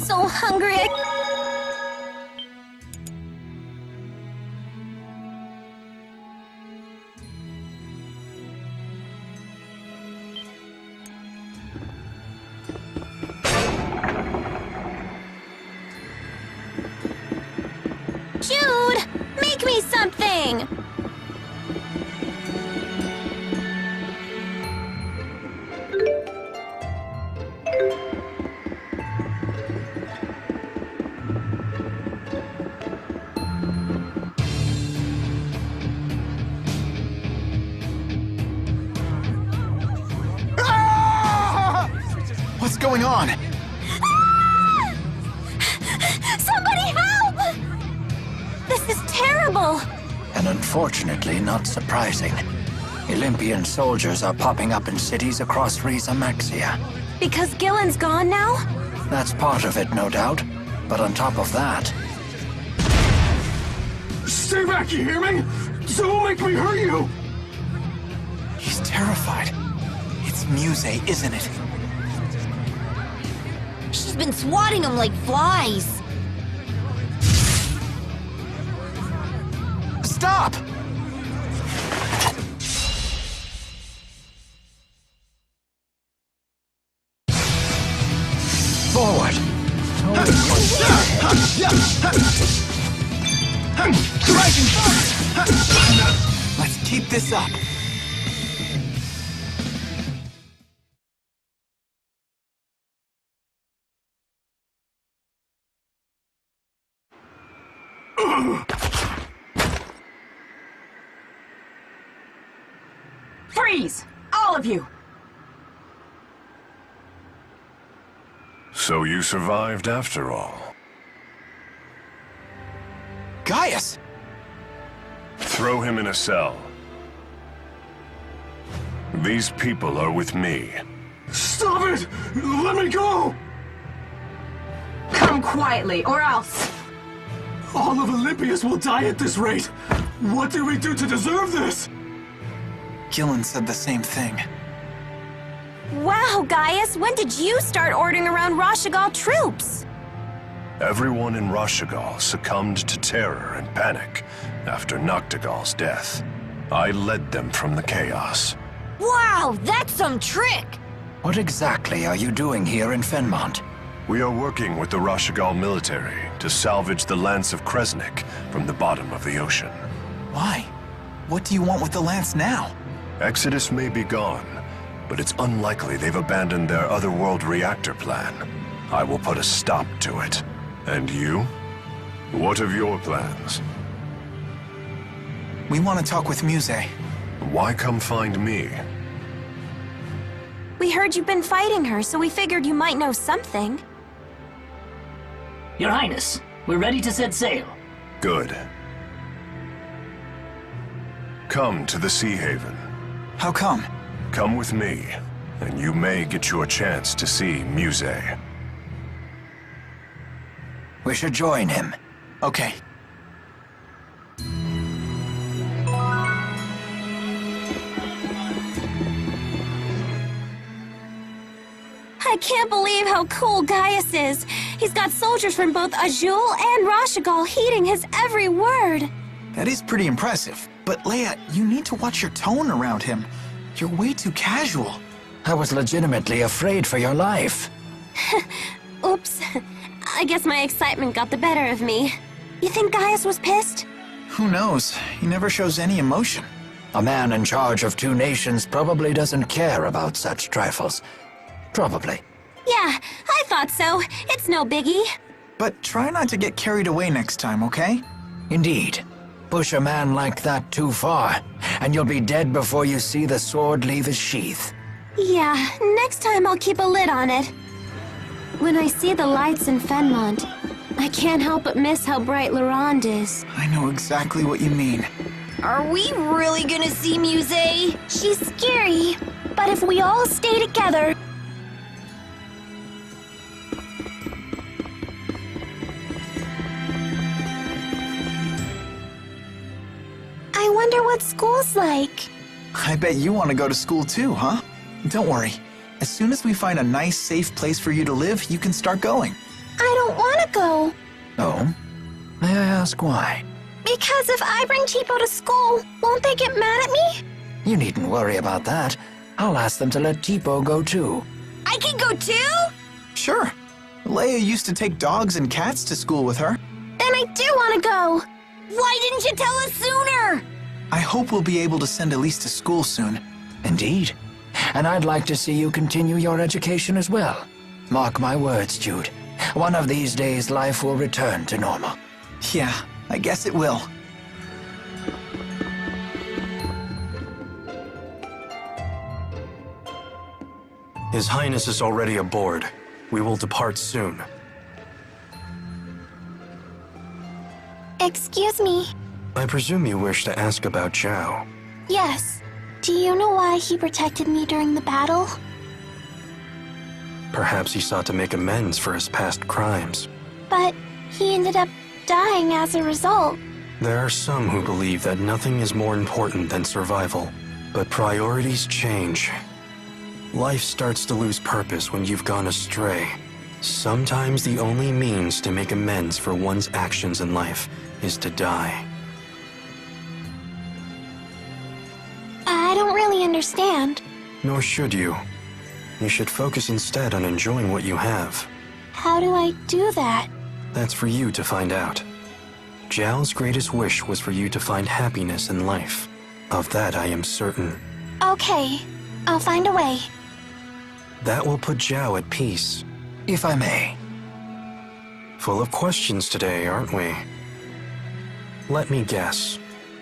so hungry. Jude, make me something! What's going on? Ah! Somebody help! This is terrible! And unfortunately not surprising. Olympian soldiers are popping up in cities across Rieze Maxia. Because Gillen's gone now? That's part of it, no doubt. But on top of that... Stay back, you hear me? Don't make me hurt you! He's terrified. It's Muse, isn't it? She's been swatting them like flies. Stop! Forward! Let's keep this up. Freeze! All of you! So you survived after all. Gaius! Throw him in a cell. These people are with me. Stop it! Let me go! Come quietly, or else! All of Olympius will die at this rate! What did we do to deserve this? Gillen said the same thing. Wow, Gaius, when did you start ordering around Rashagal troops? Everyone in Rashagal succumbed to terror and panic after Noctigal's death. I led them from the chaos. Wow, that's some trick! What exactly are you doing here in Fenmont? We are working with the Rashagal military to salvage the Lance of Kresnik from the bottom of the ocean. Why? What do you want with the lance now? Exodus may be gone, but it's unlikely they've abandoned their otherworld reactor plan. I will put a stop to it. And you? What of your plans? We want to talk with Muse. Why come find me? We heard you've been fighting her, so we figured you might know something. Your Highness, we're ready to set sail. Good. Come to the Sea Haven. How come? Come with me, and you may get your chance to see Muse. We should join him. Okay. I can't believe how cool Gaius is. He's got soldiers from both Azul and Rashagal heeding his every word. That is pretty impressive. But Leia, you need to watch your tone around him. You're way too casual. I was legitimately afraid for your life. Oops. I guess my excitement got the better of me. You think Gaius was pissed? Who knows? He never shows any emotion. A man in charge of two nations probably doesn't care about such trifles. Probably. Yeah, I thought so. It's no biggie. But try not to get carried away next time, okay? Indeed. Push a man like that too far, and you'll be dead before you see the sword leave his sheath. Yeah, next time I'll keep a lid on it. When I see the lights in Fenmont, I can't help but miss how bright Laurent is. I know exactly what you mean. Are we really gonna see Muse? She's scary, but if we all stay together... I wonder what school's like. I bet you want to go to school too, huh? Don't worry. As soon as we find a nice, safe place for you to live, you can start going. I don't want to go. Oh? May I ask why? Because if I bring Tipo to school, won't they get mad at me? You needn't worry about that. I'll ask them to let Tipo go too. I can go too? Sure. Leia used to take dogs and cats to school with her. Then I do want to go. Why didn't you tell us sooner? I hope we'll be able to send Elise to school soon. Indeed. And I'd like to see you continue your education as well. Mark my words, Jude. One of these days, life will return to normal. Yeah, I guess it will. His Highness is already aboard. We will depart soon. Excuse me. I presume you wish to ask about Zhao. Yes. Do you know why he protected me during the battle? Perhaps he sought to make amends for his past crimes. But he ended up dying as a result. There are some who believe that nothing is more important than survival. But priorities change. Life starts to lose purpose when you've gone astray. Sometimes the only means to make amends for one's actions in life is to die. I don't really understand. Nor should you. You should focus instead on enjoying what you have. How do I do that? That's for you to find out. Zhao's greatest wish was for you to find happiness in life. Of that I am certain. Okay, I'll find a way. That will put Zhao at peace. If I may. Full of questions today, aren't we? Let me guess.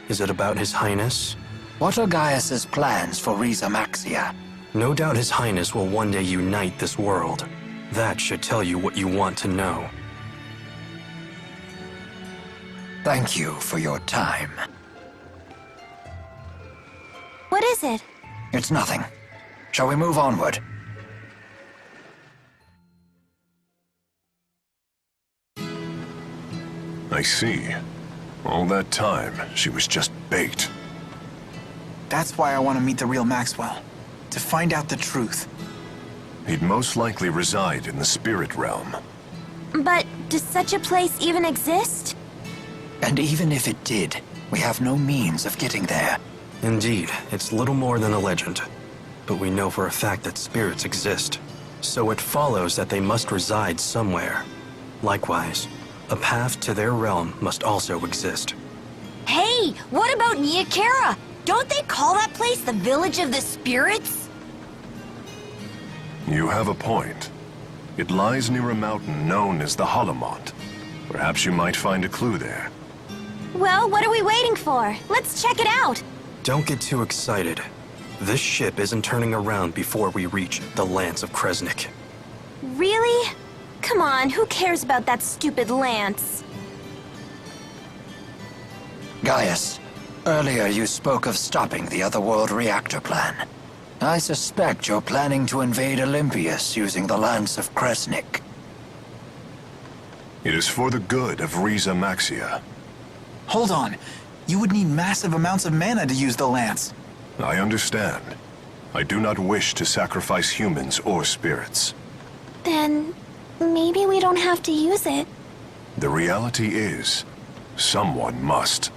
Is it about His Highness? What are Gaius's plans for Rieze Maxia? No doubt His Highness will one day unite this world. That should tell you what you want to know. Thank you for your time. What is it? It's nothing. Shall we move onward? I see. All that time, she was just bait. That's why I want to meet the real Maxwell. To find out the truth. He'd most likely reside in the spirit realm. But does such a place even exist? And even if it did, we have no means of getting there. Indeed, it's little more than a legend. But we know for a fact that spirits exist. So it follows that they must reside somewhere. Likewise, a path to their realm must also exist. Hey, what about Niakara? Don't they call that place the Village of the Spirits? You have a point. It lies near a mountain known as the Holomont. Perhaps you might find a clue there. Well, what are we waiting for? Let's check it out. Don't get too excited. This ship isn't turning around before we reach the Lance of Kresnik. Really? Come on, who cares about that stupid lance? Gaius, earlier you spoke of stopping the Otherworld reactor plan. I suspect you're planning to invade Olympius using the Lance of Kresnik. It is for the good of Rieze Maxia. Hold on. You would need massive amounts of mana to use the lance. I understand. I do not wish to sacrifice humans or spirits. Then maybe we don't have to use it. The reality is, someone must.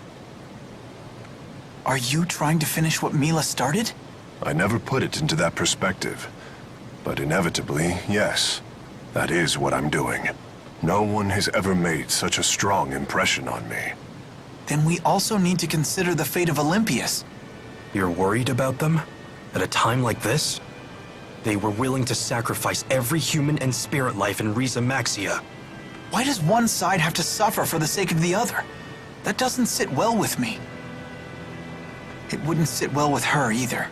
Are you trying to finish what Milla started? I never put it into that perspective. But inevitably, yes. That is what I'm doing. No one has ever made such a strong impression on me. Then we also need to consider the fate of Olympius. You're worried about them? At a time like this? They were willing to sacrifice every human and spirit life in Rieze Maxia. Why does one side have to suffer for the sake of the other? That doesn't sit well with me. It wouldn't sit well with her either.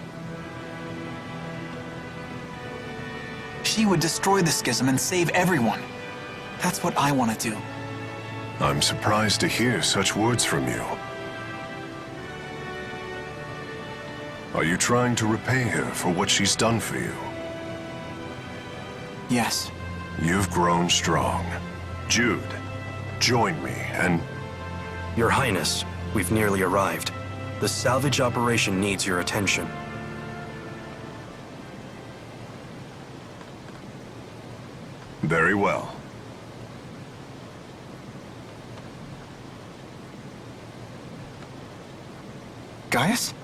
She would destroy the schism and save everyone. That's what I want to do. I'm surprised to hear such words from you. Are you trying to repay her for what she's done for you? Yes. You've grown strong. Jude, join me and... Your Highness, we've nearly arrived. The salvage operation needs your attention. Very well. Gaius?